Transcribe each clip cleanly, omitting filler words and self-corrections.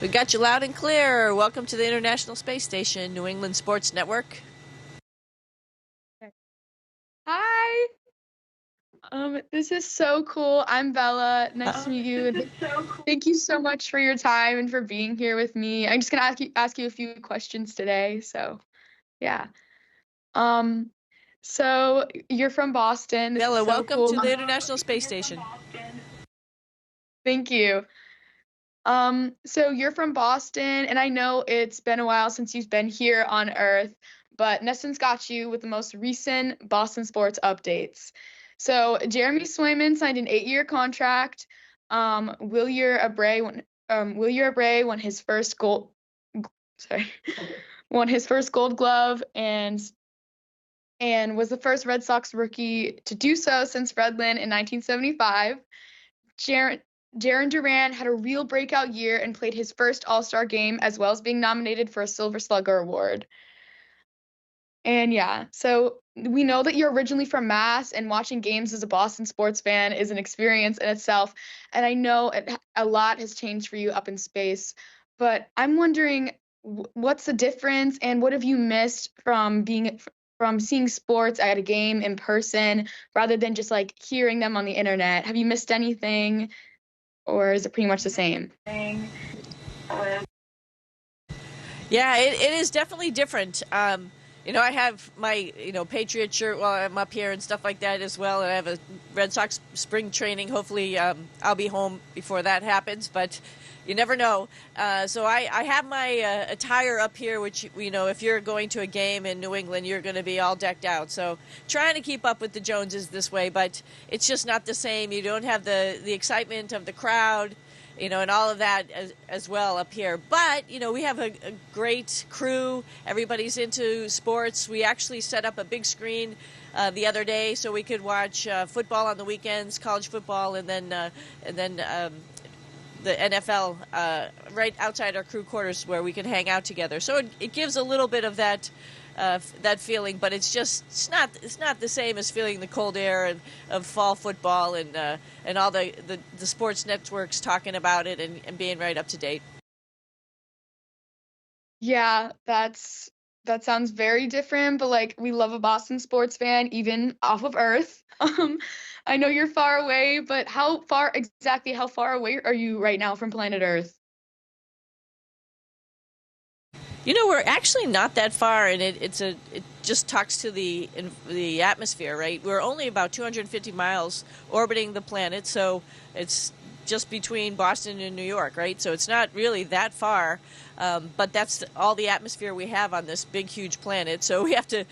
We got you loud and clear. Welcome to the International Space Station, New England Sports Network. Hi. This is so cool. I'm Bella. Nice to meet you. And thank you so much for your time and for being here with me. I'm just gonna ask you a few questions today. So yeah. Um, so you're from Boston. This is Bella, so welcome cool. to the International Space Station. Thank you. So you're from Boston, and I know it's been a while since you've been here on Earth, but Neston's got you with the most recent Boston sports updates. So Jeremy Swayman signed an 8-year contract. Willier Abreu won his first sorry, won his first Gold Glove and was the first Red Sox rookie to do so since Fredlin in 1975. Jaron Duran had a real breakout year and played his first All-Star game, as well as being nominated for a Silver Slugger Award. And yeah, so we know that you're originally from Mass, and watching games as a Boston sports fan is an experience in itself. And I know a lot has changed for you up in space, but I'm wondering what's the difference and what have you missed from seeing sports at a game in person rather than just like hearing them on the internet? Have you missed anything? Or is it pretty much the same? Yeah, it is definitely different. I have my, Patriot shirt while I'm up here and stuff like that as well. And I have a Red Sox spring training. Hopefully, I'll be home before that happens, but you never know. So I have my attire up here, which, if you're going to a game in New England, you're going to be all decked out. So trying to keep up with the Joneses this way, but it's just not the same. You don't have the excitement of the crowd, and all of that as well up here. But, we have a great crew. Everybody's into sports. We actually set up a big screen the other day so we could watch football on the weekends, college football, and then the NFL right outside our crew quarters where we can hang out together. So it gives a little bit of that feeling, but it's not the same as feeling the cold air of fall football and all the sports networks talking about it and being right up to date. Yeah, that sounds very different, but like we love a Boston sports fan even off of Earth. I know you're far away, but how far away are you right now from planet Earth? We're actually not that far, and it just talks to the atmosphere, right? We're only about 250 miles orbiting the planet, so it's just between Boston and New York, right? So it's not really that far, but that's all the atmosphere we have on this big, huge planet, so we have to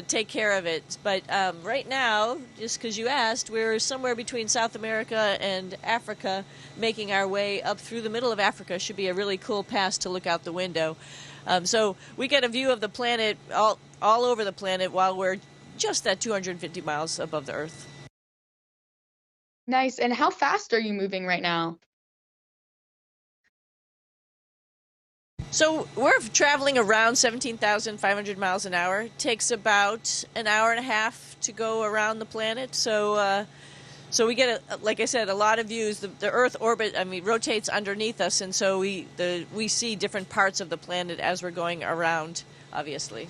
take care of it. But right now, just because you asked, we're somewhere between South America and Africa, making our way up through the middle of Africa. Should be a really cool pass to look out the window. So we get a view of the planet all over the planet while we're just at 250 miles above the Earth. Nice. And how fast are you moving right now? So we're traveling around 17,500 miles an hour. It takes about an hour and a half to go around the planet. So we get, like I said, a lot of views. The Earth rotates underneath us, and so we see different parts of the planet as we're going around, obviously.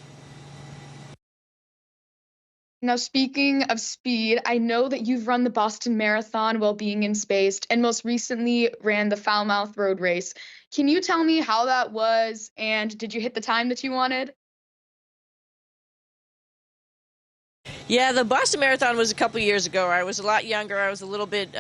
Now, speaking of speed, I know that you've run the Boston Marathon while being in space and most recently ran the Falmouth Road Race. Can you tell me how that was, and did you hit the time that you wanted? Yeah, the Boston Marathon was a couple years ago. I was a lot younger. I was a little bit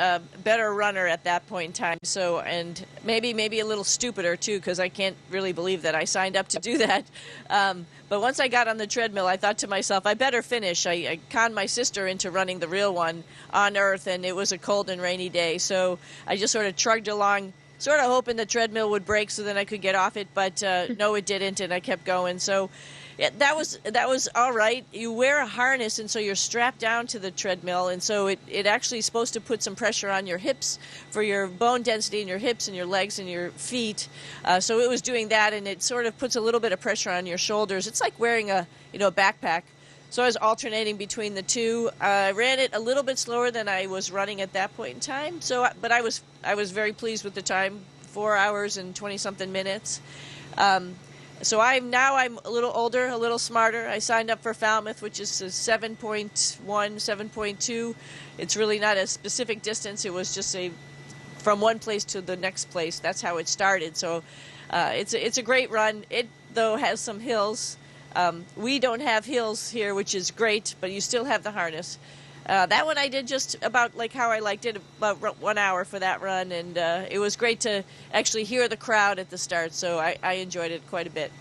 better runner at that point in time. So, and maybe a little stupider too, because I can't really believe that I signed up to do that. But once I got on the treadmill, I thought to myself, I better finish. I conned my sister into running the real one on Earth, and it was a cold and rainy day. So I just sort of trudged along, sort of hoping the treadmill would break so then I could get off it. But no, it didn't, and I kept going. So yeah, that was all right. You wear a harness, and so you're strapped down to the treadmill, and so it actually is supposed to put some pressure on your hips for your bone density in your hips and your legs and your feet. So it was doing that, and it sort of puts a little bit of pressure on your shoulders. It's like wearing a backpack. So I was alternating between the two. I ran it a little bit slower than I was running at that point in time. But I was very pleased with the time 4 hours and 20 something minutes. So I'm a little older, a little smarter. I signed up for Falmouth, which is a 7.1, 7.2. It's really not a specific distance. It was just from one place to the next place. That's how it started. So it's a great run. It, though, has some hills. We don't have hills here, which is great, but you still have the harness. That one I did just about like how I liked it, about 1 hour for that run, and it was great to actually hear the crowd at the start, so I enjoyed it quite a bit.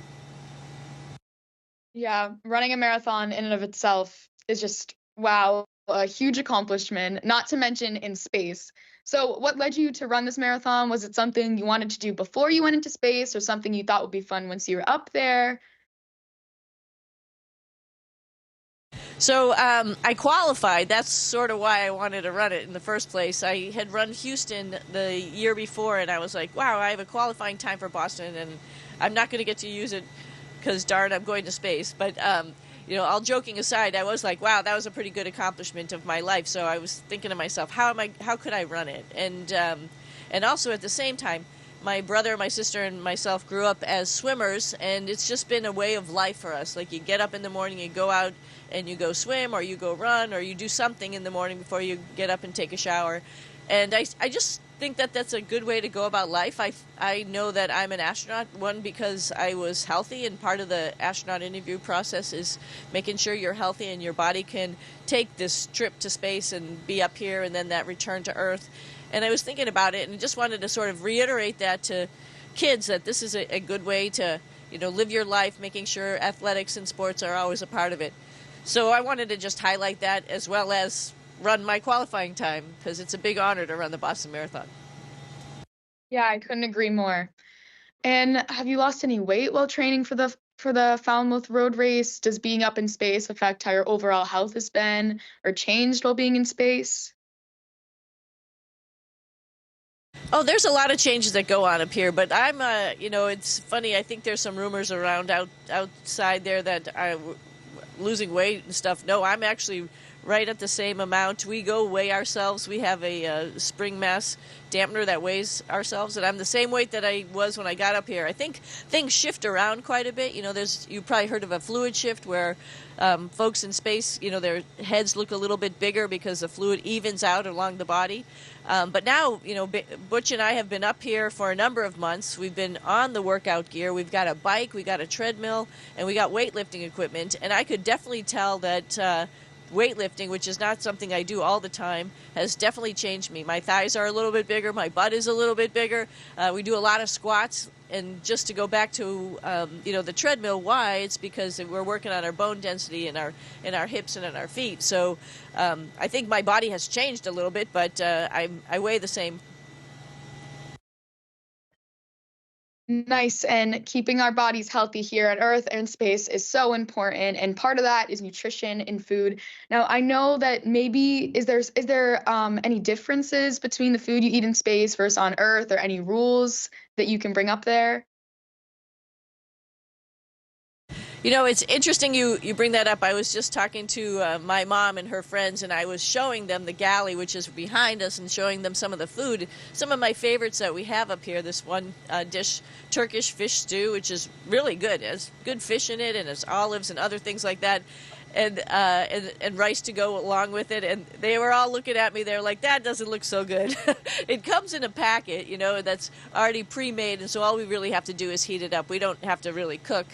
Yeah, running a marathon in and of itself is just, wow, a huge accomplishment, not to mention in space. So, what led you to run this marathon? Was it something you wanted to do before you went into space, or something you thought would be fun once you were up there? So I qualified. That's sort of why I wanted to run it in the first place. I had run Houston the year before, and I was like, wow, I have a qualifying time for Boston, and I'm not going to get to use it because, darn, I'm going to space. But, all joking aside, I was like, wow, that was a pretty good accomplishment of my life. So I was thinking to myself, how could I run it? And also at the same time, my brother, my sister, and myself grew up as swimmers, and it's just been a way of life for us. Like, you get up in the morning, you go out and you go swim, or you go run, or you do something in the morning before you get up and take a shower. And I just think that that's a good way to go about life. I know that I'm an astronaut, one, because I was healthy, and part of the astronaut interview process is making sure you're healthy and your body can take this trip to space and be up here and then that return to Earth. And I was thinking about it and just wanted to sort of reiterate that to kids, that this is a good way to, live your life, making sure athletics and sports are always a part of it. So I wanted to just highlight that, as well as run my qualifying time, because it's a big honor to run the Boston Marathon. Yeah, I couldn't agree more. And have you lost any weight while training for the Falmouth Road Race? Does being up in space affect how your overall health has been or changed while being in space? Oh, there's a lot of changes that go on up here, but I'm, it's funny. I think there's some rumors around outside there that I'm losing weight and stuff. No, I'm actually right at the same amount. We go weigh ourselves. We have a spring mass dampener that weighs ourselves, and I'm the same weight that I was when I got up here. I think things shift around quite a bit. You've probably heard of a fluid shift where folks in space, their heads look a little bit bigger because the fluid evens out along the body. But now, Butch and I have been up here for a number of months. We've been on the workout gear. We've got a bike, we got a treadmill, and we got weightlifting equipment. And I could definitely tell that weightlifting, which is not something I do all the time, has definitely changed me. My thighs are a little bit bigger. My butt is a little bit bigger. We do a lot of squats. And just to go back to the treadmill, why? It's because we're working on our bone density in our hips and in our feet. So I think my body has changed a little bit, but I weigh the same. Nice. And keeping our bodies healthy here on Earth and space is so important. And part of that is nutrition and food. Now, I know that maybe is there any differences between the food you eat in space versus on Earth, or any rules that you can bring up there? It's interesting you bring that up. I was just talking to my mom and her friends, and I was showing them the galley, which is behind us, and showing them some of the food. Some of my favorites that we have up here, this one dish, Turkish fish stew, which is really good. It has good fish in it, and it's olives and other things like that, and rice to go along with it. And they were all looking at me. They're like, that doesn't look so good. It comes in a packet, that's already pre-made, and so all we really have to do is heat it up. We don't have to really cook.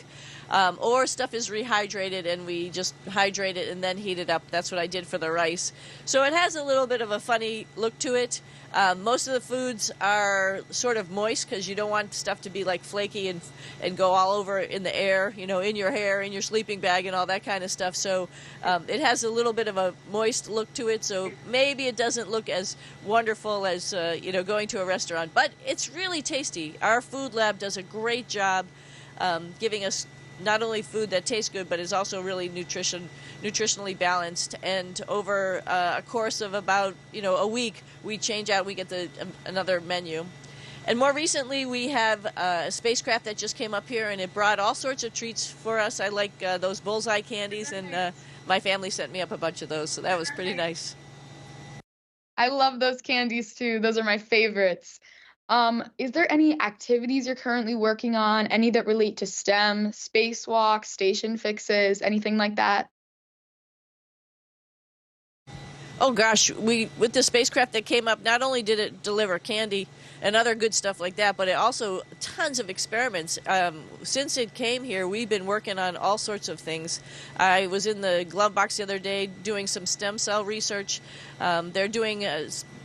Or stuff is rehydrated and we just hydrate it and then heat it up. That's what I did for the rice. So it has a little bit of a funny look to it. Most of the foods are sort of moist because you don't want stuff to be like flaky and go all over in the air, in your hair, in your sleeping bag and all that kind of stuff. So it has a little bit of a moist look to it. So maybe it doesn't look as wonderful as, going to a restaurant. But it's really tasty. Our food lab does a great job giving us not only food that tastes good, but is also really nutritionally balanced. And over a course of about a week, we change out. We get another menu. And more recently, we have a spacecraft that just came up here, and it brought all sorts of treats for us. I like those bullseye candies, and my family sent me up a bunch of those, so that was pretty nice. I love those candies too. Those are my favorites. Is there any activities you're currently working on? Any that relate to STEM, spacewalks, station fixes, anything like that? Oh gosh, we with the spacecraft that came up, not only did it deliver candy and other good stuff like that, but it also tons of experiments. Since it came here, we've been working on all sorts of things. I was in the glove box the other day doing some stem cell research. They're doing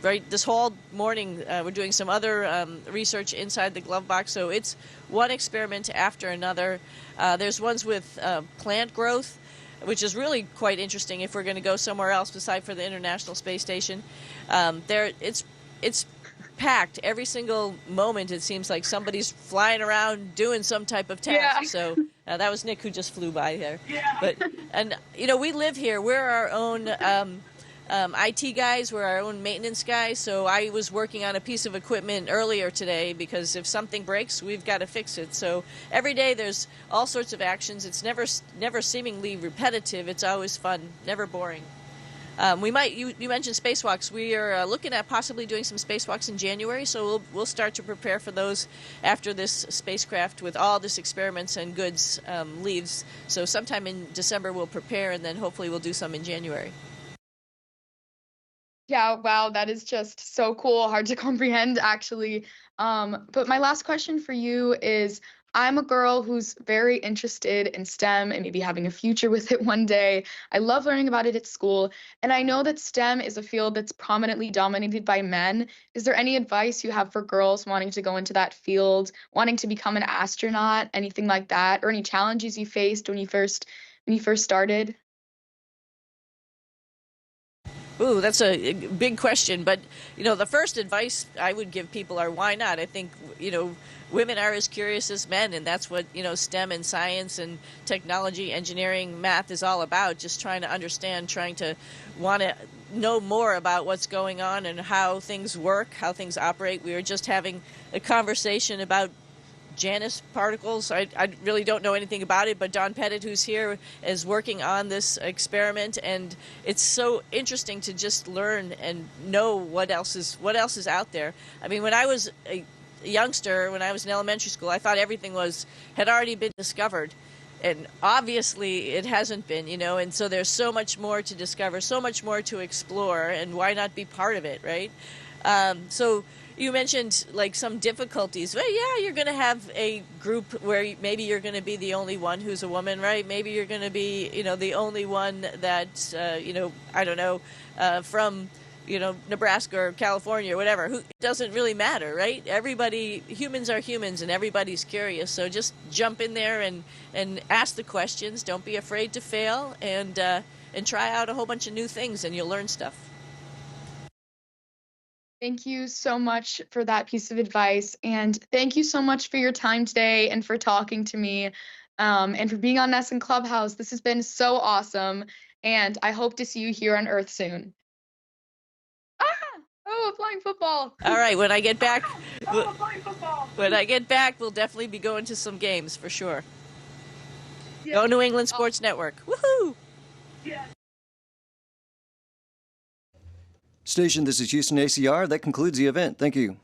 right this whole morning. We're doing some other research inside the glove box. So it's one experiment after another. There's ones with plant growth, which is really quite interesting if we're going to go somewhere else beside for the International Space Station. It's packed every single moment. It seems like somebody's flying around doing some type of task. Yeah. So that was Nick who just flew by there. Yeah. But and we live here. We're our own IT guys. We're our own maintenance guys. So I was working on a piece of equipment earlier today because if something breaks, we've got to fix it. So every day there's all sorts of actions. It's never seemingly repetitive. It's always fun, never boring. You mentioned spacewalks. We are looking at possibly doing some spacewalks in January, so we'll start to prepare for those after this spacecraft with all this experiments and goods leaves. So sometime in December we'll prepare, and then hopefully we'll do some in January. Yeah, wow, that is just so cool, hard to comprehend actually. But my last question for you is I'm a girl who's very interested in STEM and maybe having a future with it one day. I love learning about it at school, and I know that STEM is a field that's prominently dominated by men. Is there any advice you have for girls wanting to go into that field, wanting to become an astronaut, anything like that, or any challenges you faced when you first started? Ooh, that's a big question. But, the first advice I would give people are why not? I think, women are as curious as men, and that's what, STEM and science and technology, engineering, math is all about. Just trying to understand, trying to want to know more about what's going on and how things work, how things operate. We were just having a conversation about Janus particles. I really don't know anything about it, but Don Pettit, who's here, is working on this experiment, and it's so interesting to just learn and know what else is out there. I mean, when I was a youngster, when I was in elementary school, I thought everything had already been discovered. And obviously it hasn't been, and so there's so much more to discover, so much more to explore, and why not be part of it, right? So you mentioned like some difficulties. Well, yeah, you're going to have a group where maybe you're going to be the only one who's a woman, right? Maybe you're going to be, the only one that, I don't know, from, Nebraska or California or whatever. It doesn't really matter, right? Humans are humans, and everybody's curious. So just jump in there and ask the questions. Don't be afraid to fail, and try out a whole bunch of new things, and you'll learn stuff. Thank you so much for that piece of advice. And thank you so much for your time today and for talking to me, and for being on Ness and Clubhouse. This has been so awesome. And I hope to see you here on Earth soon. Ah! Oh, flying football. All right, when I get back, Oh, flying football. when I get back, we'll definitely be going to some games for sure. Yeah. Go New England Sports Network. Woohoo! Yeah. Station, this is Houston ACR. That concludes the event. Thank you.